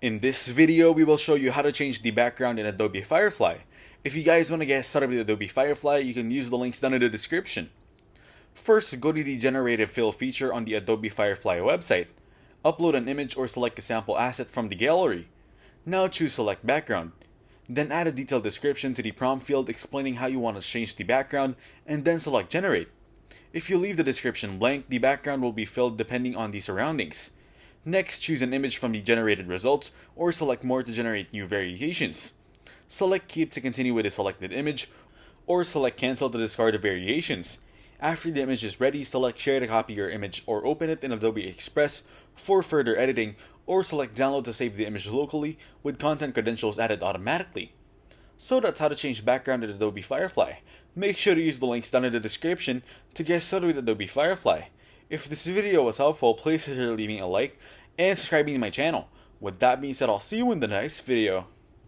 In this video, we will show you how to change the background in Adobe Firefly. If you guys want to get started with Adobe Firefly, you can use the links down in the description. First, go to the Generative Fill feature on the Adobe Firefly website. Upload an image or select a sample asset from the gallery. Now choose Select Background. Then add a detailed description to the prompt field explaining how you want to change the background, and then select Generate. If you leave the description blank, the background will be filled depending on the surroundings. Next, choose an image from the generated results or select More to generate new variations. Select Keep to continue with the selected image or select Cancel to discard the variations. After the image is ready, select Share to copy your image or open it in Adobe Express for further editing, or select Download to save the image locally with content credentials added automatically. So that's how to change background in Adobe Firefly. Make sure to use the links down in the description to get started with Adobe Firefly. If this video was helpful, please consider leaving a like and subscribing to my channel. With that being said, I'll see you in the next video.